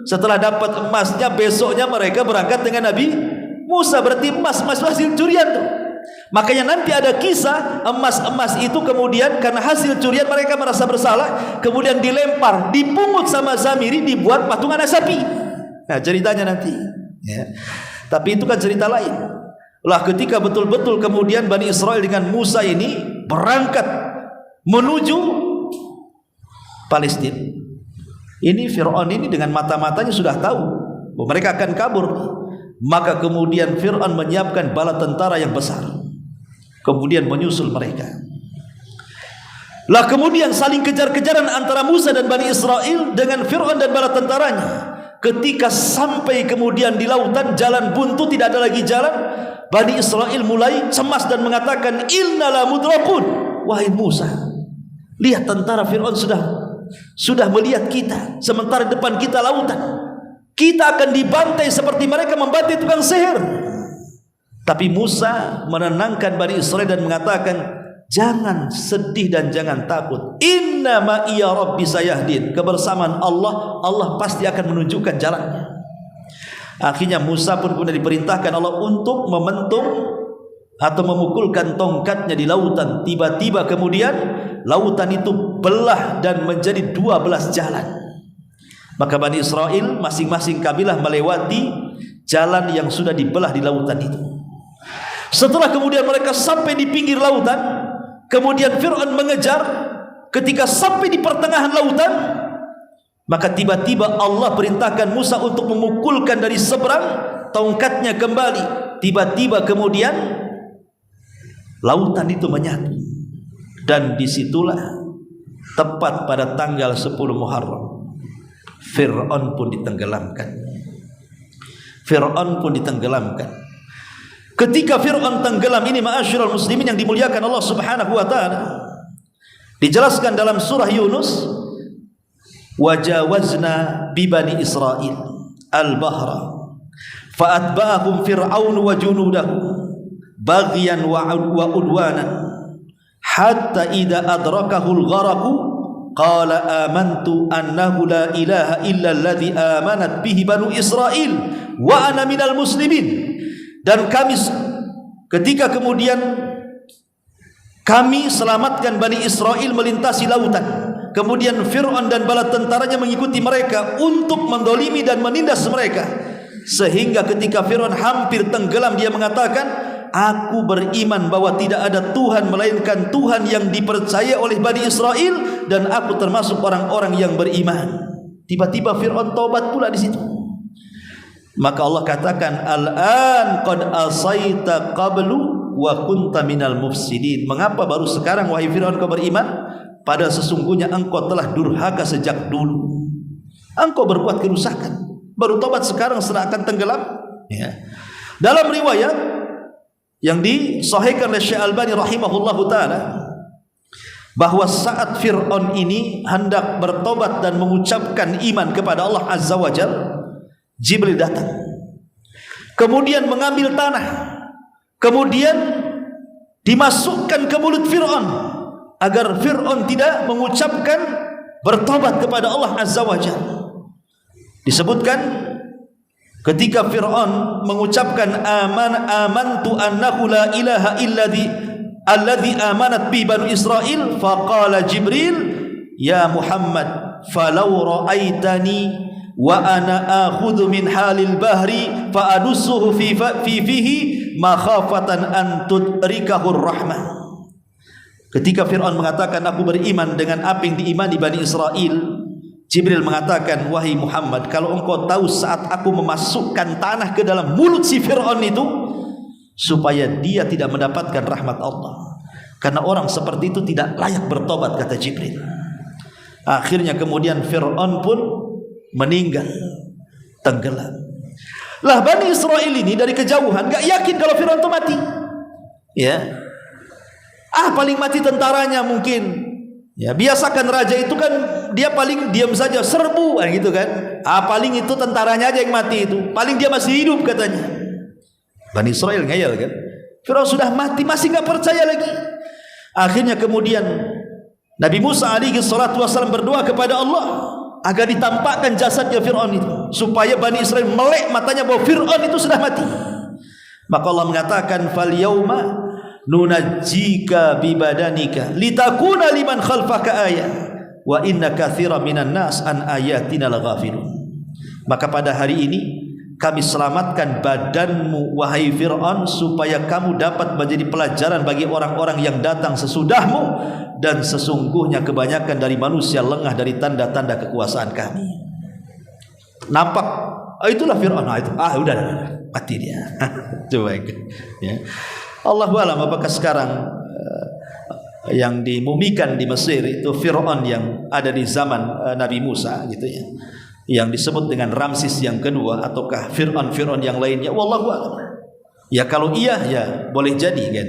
Setelah dapat emasnya, besoknya mereka berangkat dengan Nabi Musa. Berarti emas-emas hasil curian tuh. Makanya nanti ada kisah emas-emas itu kemudian karena hasil curian mereka merasa bersalah, kemudian dilempar, dipungut sama Samiri, dibuat patung anak sapi. Nah ceritanya nanti ya. Tapi itu kan cerita lain. Lah ketika betul-betul kemudian Bani Israel dengan Musa ini berangkat menuju Palestina, ini Fir'aun ini dengan mata-matanya sudah tahu bahwa mereka akan kabur. Maka kemudian Fir'aun menyiapkan bala tentara yang besar, kemudian menyusul mereka. Lah kemudian saling kejar-kejaran antara Musa dan Bani Israel dengan Fir'aun dan bala tentaranya. Ketika sampai kemudian di lautan, jalan buntu, tidak ada lagi jalan, Bani Israel mulai cemas dan mengatakan, inna la mudrakun. Wahai Musa, lihat tentara Fir'aun sudah melihat kita, sementara depan kita lautan. Kita akan dibantai seperti mereka membantai tukang sihir. Tapi Musa menenangkan Bani Israel dan mengatakan, jangan sedih dan jangan takut. Inna ma iya rabbi sayahdin. Kebersamaan Allah, Allah pasti akan menunjukkan jalannya. Akhirnya Musa pun kemudian diperintahkan Allah untuk mementung atau memukulkan tongkatnya di lautan. Tiba-tiba kemudian lautan itu belah dan menjadi 12 jalan. Maka Bani Israel masing-masing kabilah melewati jalan yang sudah dibelah di lautan itu. Setelah kemudian mereka sampai di pinggir lautan, kemudian Fir'aun mengejar. Ketika sampai di pertengahan lautan, maka tiba-tiba Allah perintahkan Musa untuk memukulkan dari seberang tongkatnya kembali. Tiba-tiba kemudian lautan itu menyatu, dan disitulah tepat pada tanggal 10 Muharram Fir'aun pun ditenggelamkan. Fir'aun pun ditenggelamkan. Ketika Fir'aun tenggelam ini, ma'asyiral muslimin yang dimuliakan Allah Subhanahu wa taala, dijelaskan dalam surah Yunus, wajawazna bi bani Israil al-bahra fa'atba'ahum fir'aun wa junudahu baghyan wa udwanan hatta idza adrakahu al-gharaqu qala amantu annahu la ilaha illa alladhi amanat bihi banu Israil wa ana minal muslimin. Dan kami ketika kemudian kami selamatkan Bani Israel melintasi lautan, kemudian Fir'aun dan bala tentaranya mengikuti mereka untuk mendolimi dan menindas mereka, sehingga ketika Fir'aun hampir tenggelam, dia mengatakan, aku beriman bahwa tidak ada Tuhan melainkan Tuhan yang dipercaya oleh Bani Israel, dan aku termasuk orang-orang yang beriman. Tiba-tiba Fir'aun taubat pula di situ. Maka Allah katakan, al-an qad asaita qablu wa kunta minal mufsidin. Mengapa baru sekarang wahai Fir'aun kau beriman? Pada sesungguhnya engkau telah durhaka sejak dulu. Engkau berbuat kerusakan, baru tobat sekarang setelah akan tenggelam. Ya. Dalam riwayat yang disahihkan oleh Syekh Albani rahimahullahu taala, bahwa saat Fir'aun ini hendak bertobat dan mengucapkan iman kepada Allah Azza wa Jalla, Jibril datang, kemudian mengambil tanah, kemudian dimasukkan ke mulut Fir'aun agar Fir'aun tidak mengucapkan bertobat kepada Allah Azza wa Jalla. Disebutkan ketika Fir'aun mengucapkan amantu annahu la ilaha alladhi amanat bi banu Israil, faqala Jibril ya Muhammad falau ra'aitani wa ana akhudhu min halil bahri fa adussuhu fi fihi makhafatan an tudrikahur rahmah. Ketika Fir'aun mengatakan aku beriman dengan apa yang diimani Bani Israel, Jibril mengatakan, wahai Muhammad, kalau engkau tahu saat aku memasukkan tanah ke dalam mulut si Fir'aun itu, supaya dia tidak mendapatkan rahmat Allah, karena orang seperti itu tidak layak bertobat, kata Jibril. Akhirnya kemudian Fir'aun pun meninggal, tenggelam. Lah Bani Israel ini dari kejauhan gak yakin kalau Fir'aun itu mati. Ya, paling mati tentaranya mungkin. Ya, biasakan raja itu kan dia paling diam saja, serbu gitu kan. Paling itu tentaranya aja yang mati itu. Paling dia masih hidup katanya. Bani Israel ngeyel kan. Fir'aun sudah mati masih gak percaya lagi. Akhirnya kemudian Nabi Musa alaihi salatu wasallam berdoa kepada Allah agar ditampakkan jasadnya Fir'aun itu, supaya Bani Israel melek matanya bahwa Fir'aun itu sudah mati. Maka Allah mengatakan, fal yauma nunajjika bi badanika litakuna liman khalfaka ayah wa inna katsiran minan nas an ayatina laghafilun. Maka pada hari ini kami selamatkan badanmu wahai Fir'aun, supaya kamu dapat menjadi pelajaran bagi orang-orang yang datang sesudahmu, dan sesungguhnya kebanyakan dari manusia lengah dari tanda-tanda kekuasaan kami. Nampak, itulah Fir'aun. Udah mati dia. Coba ya. Allahu a'lam apakah sekarang yang dimumikan di Mesir itu Fir'aun yang ada di zaman Nabi Musa gitu ya, yang disebut dengan Ramses yang kedua, ataukah Fir'aun yang lainnya, wallahu a'lam. Ya kalau iya ya boleh jadi kan.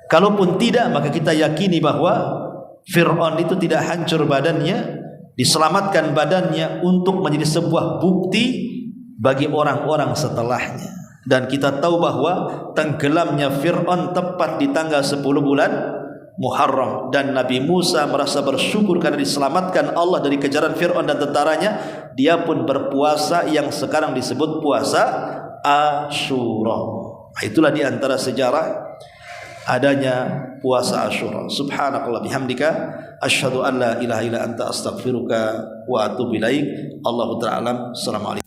Kalaupun tidak, maka kita yakini bahwa Fir'aun itu tidak hancur badannya, diselamatkan badannya untuk menjadi sebuah bukti bagi orang-orang setelahnya. Dan kita tahu bahwa tenggelamnya Fir'aun tepat di tanggal 10 bulan Muharram, dan Nabi Musa merasa bersyukur karena diselamatkan Allah dari kejaran Fir'aun dan tentaranya. Dia pun berpuasa yang sekarang disebut puasa Asyura. Itulah di antara sejarah adanya puasa Asyura. Subhanakallah bihamdika asyhadu an la ilaha illa anta astaghfiruka wa atubu ilaik. Allahu ta'ala alam. Assalamualaikum.